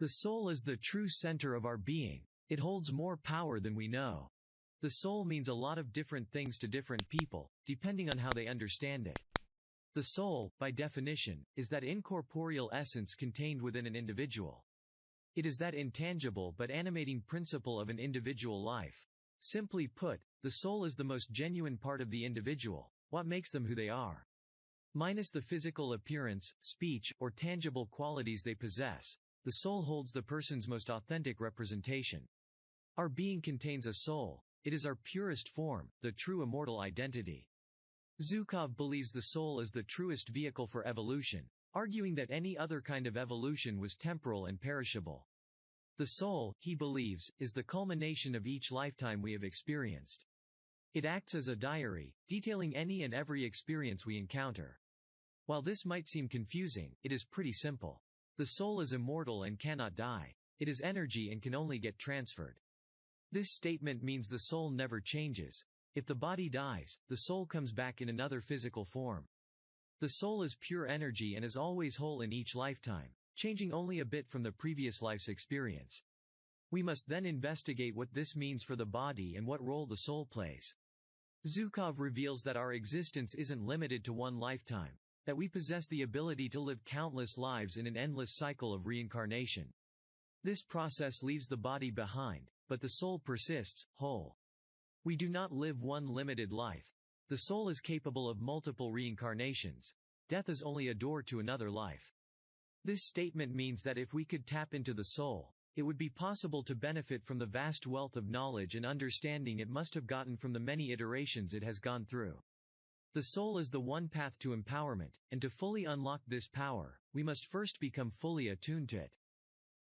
The soul is the true center of our being. It holds more power than we know. The soul means a lot of different things to different people, depending on how they understand it. The soul, by definition, is that incorporeal essence contained within an individual. It is that intangible but animating principle of an individual life. Simply put, the soul is the most genuine part of the individual, what makes them who they are. Minus the physical appearance, speech, or tangible qualities they possess, the soul holds the person's most authentic representation. Our being contains a soul. It is our purest form, the true immortal identity. Zukav believes the soul is the truest vehicle for evolution, arguing that any other kind of evolution was temporal and perishable. The soul, he believes, is the culmination of each lifetime we have experienced. It acts as a diary, detailing any and every experience we encounter. While this might seem confusing, it is pretty simple. The soul is immortal and cannot die. It is energy and can only get transferred. This statement means the soul never changes. If the body dies, the soul comes back in another physical form. The soul is pure energy and is always whole in each lifetime, changing only a bit from the previous life's experience. We must then investigate what this means for the body and what role the soul plays. Zukav reveals that our existence isn't limited to one lifetime, that we possess the ability to live countless lives in an endless cycle of reincarnation. This process leaves the body behind, but the soul persists, whole. We do not live one limited life. The soul is capable of multiple reincarnations. Death is only a door to another life. This statement means that if we could tap into the soul, it would be possible to benefit from the vast wealth of knowledge and understanding it must have gotten from the many iterations it has gone through. The soul is the one path to empowerment, and to fully unlock this power, we must first become fully attuned to it.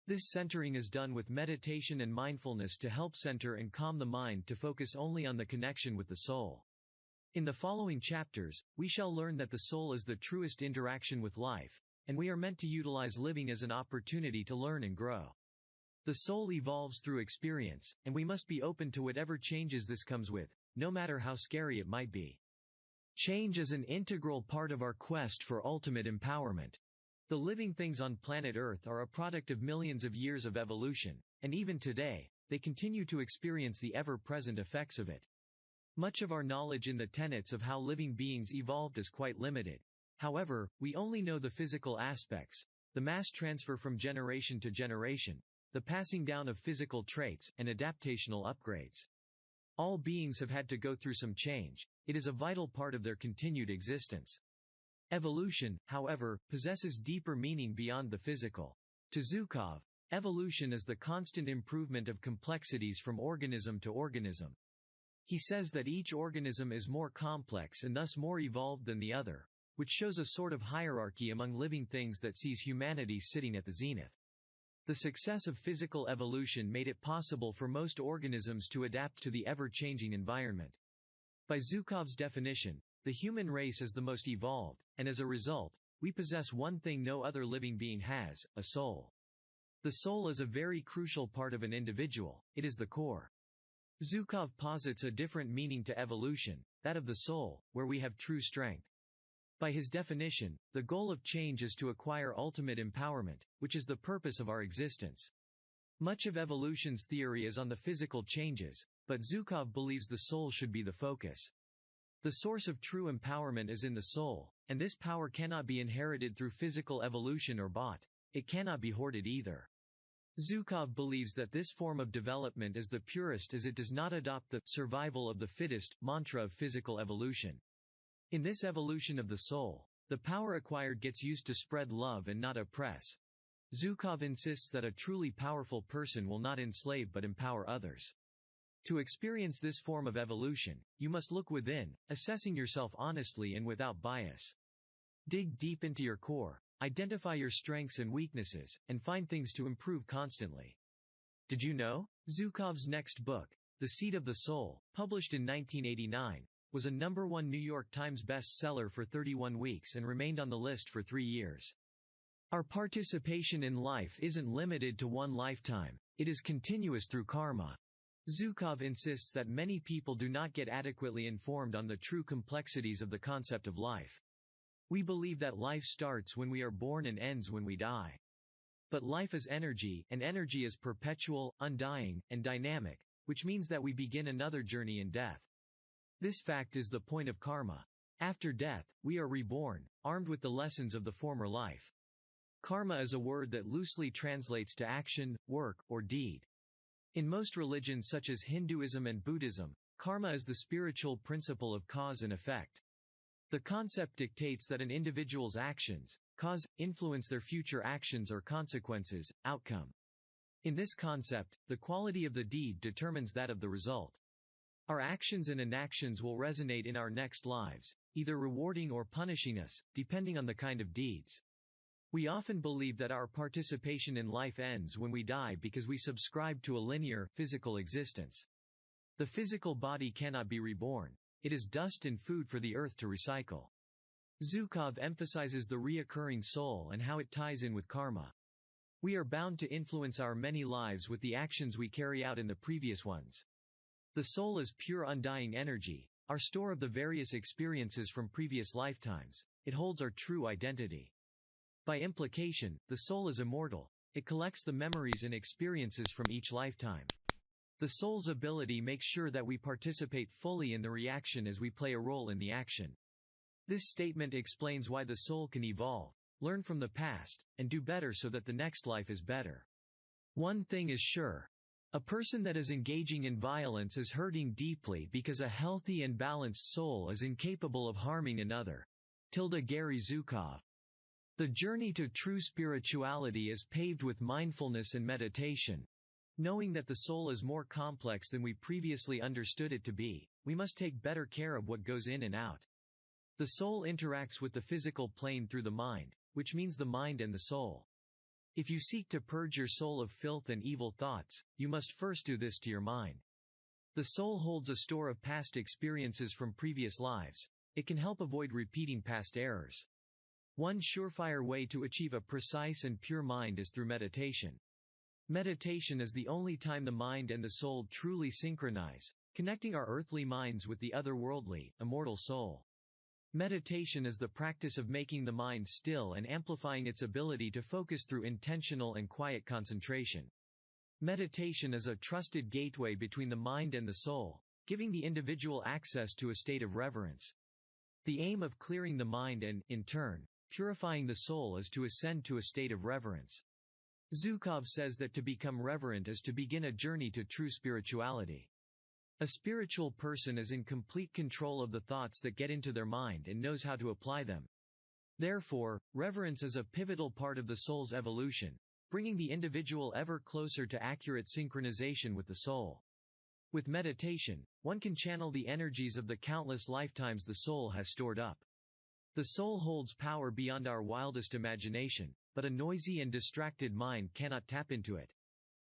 This centering is done with meditation and mindfulness to help center and calm the mind to focus only on the connection with the soul. In the following chapters, we shall learn that the soul is the truest interaction with life, and we are meant to utilize living as an opportunity to learn and grow. The soul evolves through experience, and we must be open to whatever changes this comes with, no matter how scary it might be. Change is an integral part of our quest for ultimate empowerment. The living things on planet Earth are a product of millions of years of evolution, and even today, they continue to experience the ever-present effects of it. Much of our knowledge in the tenets of how living beings evolved is quite limited. However, we only know the physical aspects, the mass transfer from generation to generation, the passing down of physical traits, and adaptational upgrades. All beings have had to go through some change. It is a vital part of their continued existence. Evolution, however, possesses deeper meaning beyond the physical. To Zukav, evolution is the constant improvement of complexities from organism to organism. He says that each organism is more complex and thus more evolved than the other, which shows a sort of hierarchy among living things that sees humanity sitting at the zenith. The success of physical evolution made it possible for most organisms to adapt to the ever-changing environment. By Zukav's definition, the human race is the most evolved, and as a result, we possess one thing no other living being has, a soul. The soul is a very crucial part of an individual. It is the core. Zukav posits a different meaning to evolution, that of the soul, where we have true strength. By his definition, the goal of change is to acquire ultimate empowerment, which is the purpose of our existence. Much of evolution's theory is on the physical changes, but Zukav believes the soul should be the focus. The source of true empowerment is in the soul, and this power cannot be inherited through physical evolution or bought. It cannot be hoarded either. Zukav believes that this form of development is the purest as it does not adopt the survival of the fittest mantra of physical evolution. In this evolution of the soul, the power acquired gets used to spread love and not oppress. Zukav insists that a truly powerful person will not enslave but empower others. To experience this form of evolution, you must look within, assessing yourself honestly and without bias. Dig deep into your core, identify your strengths and weaknesses, and find things to improve constantly. Did you know? Zukav's next book, The Seed of the Soul, published in 1989, was a #1 New York Times bestseller for 31 weeks and remained on the list for 3 years. Our participation in life isn't limited to one lifetime, it is continuous through karma. Zukav insists that many people do not get adequately informed on the true complexities of the concept of life. We believe that life starts when we are born and ends when we die. But life is energy, and energy is perpetual, undying, and dynamic, which means that we begin another journey in death. This fact is the point of karma. After death, we are reborn, armed with the lessons of the former life. Karma is a word that loosely translates to action, work, or deed. In most religions such as Hinduism and Buddhism, karma is the spiritual principle of cause and effect. The concept dictates that an individual's actions, influence their future actions or consequences, outcome. In this concept, the quality of the deed determines that of the result. Our actions and inactions will resonate in our next lives, either rewarding or punishing us, depending on the kind of deeds. We often believe that our participation in life ends when we die because we subscribe to a linear, physical existence. The physical body cannot be reborn. It is dust and food for the earth to recycle. Zukav emphasizes the reoccurring soul and how it ties in with karma. We are bound to influence our many lives with the actions we carry out in the previous ones. The soul is pure undying energy, our store of the various experiences from previous lifetimes. It holds our true identity. By implication, the soul is immortal. It collects the memories and experiences from each lifetime. The soul's ability makes sure that we participate fully in the reaction as we play a role in the action. This statement explains why the soul can evolve, learn from the past, and do better so that the next life is better. One thing is sure. A person that is engaging in violence is hurting deeply because a healthy and balanced soul is incapable of harming another. Gary Zukav. The journey to true spirituality is paved with mindfulness and meditation. Knowing that the soul is more complex than we previously understood it to be, we must take better care of what goes in and out. The soul interacts with the physical plane through the mind, which means the mind and the soul. If you seek to purge your soul of filth and evil thoughts, you must first do this to your mind. The soul holds a store of past experiences from previous lives. It can help avoid repeating past errors. One surefire way to achieve a precise and pure mind is through meditation. Meditation is the only time the mind and the soul truly synchronize, connecting our earthly minds with the otherworldly, immortal soul. Meditation is the practice of making the mind still and amplifying its ability to focus through intentional and quiet concentration. Meditation is a trusted gateway between the mind and the soul, giving the individual access to a state of reverence. The aim of clearing the mind and, in turn, purifying the soul is to ascend to a state of reverence. Zukav says that to become reverent is to begin a journey to true spirituality. A spiritual person is in complete control of the thoughts that get into their mind and knows how to apply them. Therefore, reverence is a pivotal part of the soul's evolution, bringing the individual ever closer to accurate synchronization with the soul. With meditation, one can channel the energies of the countless lifetimes the soul has stored up. The soul holds power beyond our wildest imagination, but a noisy and distracted mind cannot tap into it.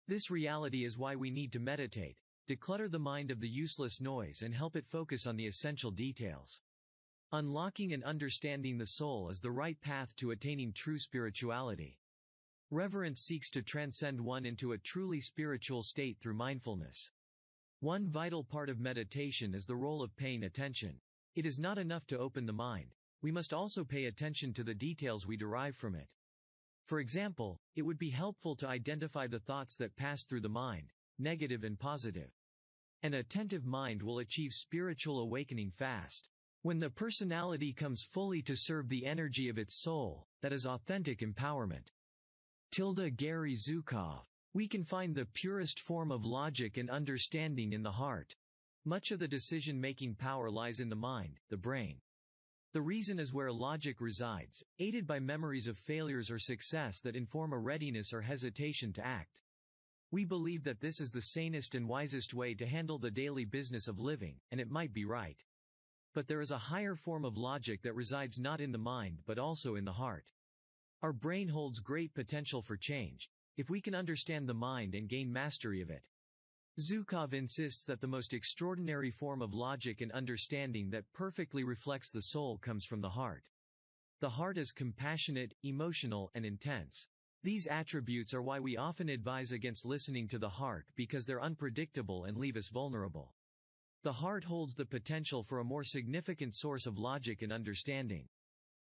This reality is why we need to meditate, declutter the mind of the useless noise and help it focus on the essential details. Unlocking and understanding the soul is the right path to attaining true spirituality. Reverence seeks to transcend one into a truly spiritual state through mindfulness. One vital part of meditation is the role of paying attention. It is not enough to open the mind. We must also pay attention to the details we derive from it. For example, it would be helpful to identify the thoughts that pass through the mind, negative and positive. An attentive mind will achieve spiritual awakening fast. When the personality comes fully to serve the energy of its soul, that is authentic empowerment. Gary Zukav. We can find the purest form of logic and understanding in the heart. Much of the decision-making power lies in the mind, the brain. The reason is where logic resides, aided by memories of failures or success that inform a readiness or hesitation to act. We believe that this is the sanest and wisest way to handle the daily business of living, and it might be right. But there is a higher form of logic that resides not in the mind but also in the heart. Our brain holds great potential for change, if we can understand the mind and gain mastery of it. Zukav insists that the most extraordinary form of logic and understanding that perfectly reflects the soul comes from the heart. The heart is compassionate, emotional, and intense. These attributes are why we often advise against listening to the heart because they're unpredictable and leave us vulnerable. The heart holds the potential for a more significant source of logic and understanding.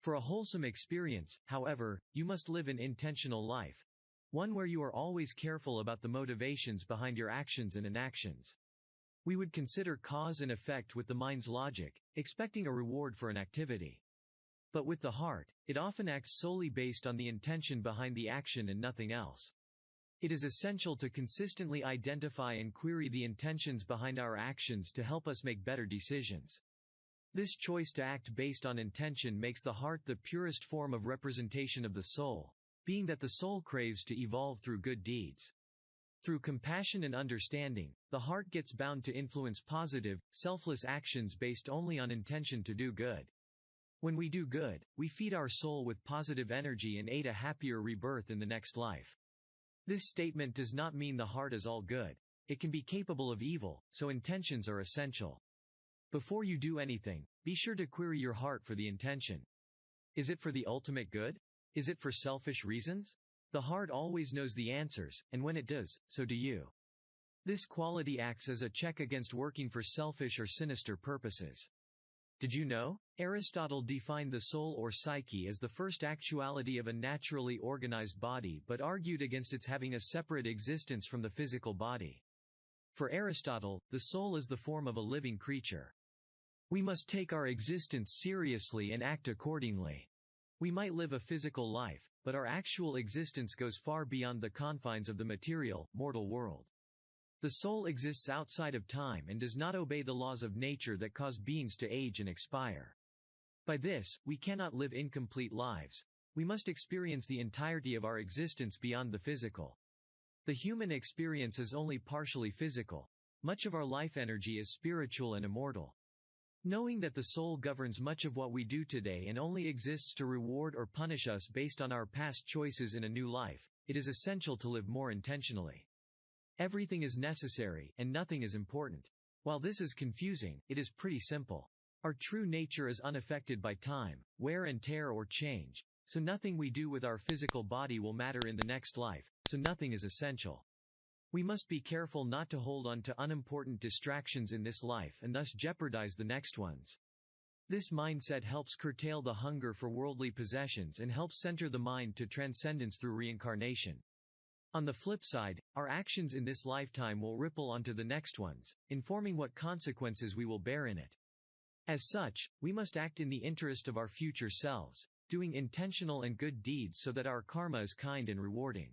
For a wholesome experience, however, you must live an intentional life. one where you are always careful about the motivations behind your actions and inactions. We would consider cause and effect with the mind's logic, expecting a reward for an activity. But with the heart, it often acts solely based on the intention behind the action and nothing else. It is essential to consistently identify and query the intentions behind our actions to help us make better decisions. This choice to act based on intention makes the heart the purest form of representation of the soul, being that the soul craves to evolve through good deeds. Through compassion and understanding, the heart gets bound to influence positive, selfless actions based only on intention to do good. When we do good, we feed our soul with positive energy and aid a happier rebirth in the next life. This statement does not mean the heart is all good. It can be capable of evil, so intentions are essential. Before you do anything, be sure to query your heart for the intention. Is it for the ultimate good? Is it for selfish reasons? The heart always knows the answers, and when it does, so do you. This quality acts as a check against working for selfish or sinister purposes. Did you know? Aristotle defined the soul or psyche as the first actuality of a naturally organized body but argued against its having a separate existence from the physical body. For Aristotle, the soul is the form of a living creature. We must take our existence seriously and act accordingly. We might live a physical life, but our actual existence goes far beyond the confines of the material, mortal world. The soul exists outside of time and does not obey the laws of nature that cause beings to age and expire. By this, we cannot live incomplete lives. We must experience the entirety of our existence beyond the physical. The human experience is only partially physical. Much of our life energy is spiritual and immortal. Knowing that the soul governs much of what we do today and only exists to reward or punish us based on our past choices in a new life, it is essential to live more intentionally. Everything is necessary, and nothing is important. While this is confusing, it is pretty simple. Our true nature is unaffected by time, wear and tear or change, so nothing we do with our physical body will matter in the next life, so nothing is essential. We must be careful not to hold on to unimportant distractions in this life and thus jeopardize the next ones. This mindset helps curtail the hunger for worldly possessions and helps center the mind to transcendence through reincarnation. On the flip side, our actions in this lifetime will ripple onto the next ones, informing what consequences we will bear in it. As such, we must act in the interest of our future selves, doing intentional and good deeds so that our karma is kind and rewarding.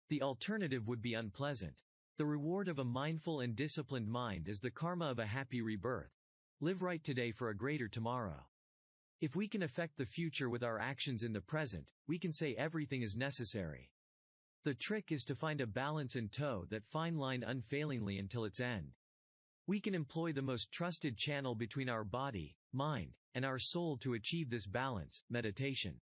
The alternative would be unpleasant. The reward of a mindful and disciplined mind is the karma of a happy rebirth. Live right today for a greater tomorrow. If we can affect the future with our actions in the present, we can say everything is necessary. The trick is to find a balance and toe that fine line unfailingly until its end. We can employ the most trusted channel between our body, mind, and our soul to achieve this balance: meditation.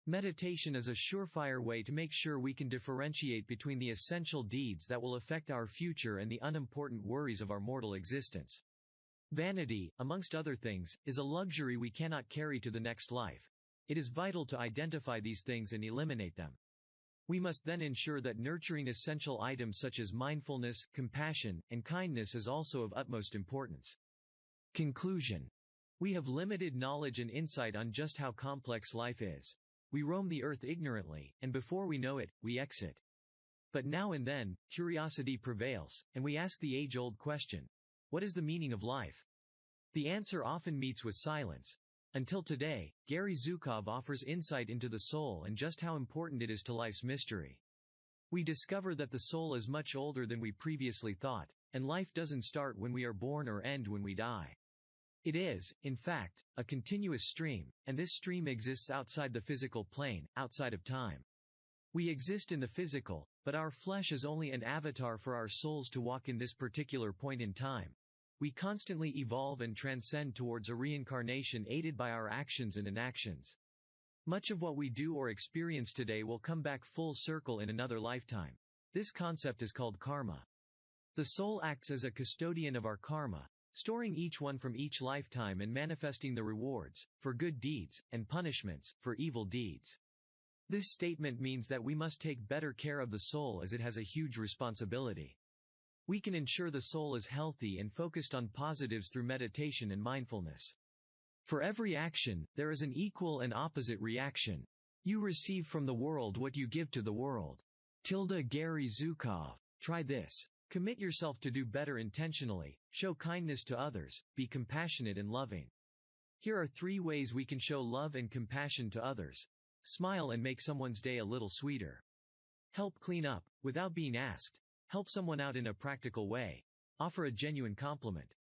Meditation is a surefire way to make sure we can differentiate between the essential deeds that will affect our future and the unimportant worries of our mortal existence. Vanity, amongst other things, is a luxury we cannot carry to the next life. It is vital to identify these things and eliminate them. We must then ensure that nurturing essential items such as mindfulness, compassion, and kindness is also of utmost importance. Conclusion. We have limited knowledge and insight on just how complex life is. We roam the earth ignorantly, and before we know it, we exit. But now and then, curiosity prevails, and we ask the age-old question: what is the meaning of life? The answer often meets with silence. Until today, Gary Zukav offers insight into the soul and just how important it is to life's mystery. We discover that the soul is much older than we previously thought, and life doesn't start when we are born or end when we die. It is, in fact, a continuous stream, and this stream exists outside the physical plane, outside of time. We exist in the physical, but our flesh is only an avatar for our souls to walk in this particular point in time. We constantly evolve and transcend towards a reincarnation aided by our actions and inactions. Much of what we do or experience today will come back full circle in another lifetime. This concept is called karma. The soul acts as a custodian of our karma, storing each one from each lifetime and manifesting the rewards, for good deeds, and punishments, for evil deeds. This statement means that we must take better care of the soul as it has a huge responsibility. We can ensure the soul is healthy and focused on positives through meditation and mindfulness. For every action, there is an equal and opposite reaction. You receive from the world what you give to the world. Gary Zukav. Try this. Commit yourself to do better intentionally, show kindness to others, be compassionate and loving. Here are 3 ways we can show love and compassion to others. Smile and make someone's day a little sweeter. Help clean up, without being asked. Help someone out in a practical way. Offer a genuine compliment.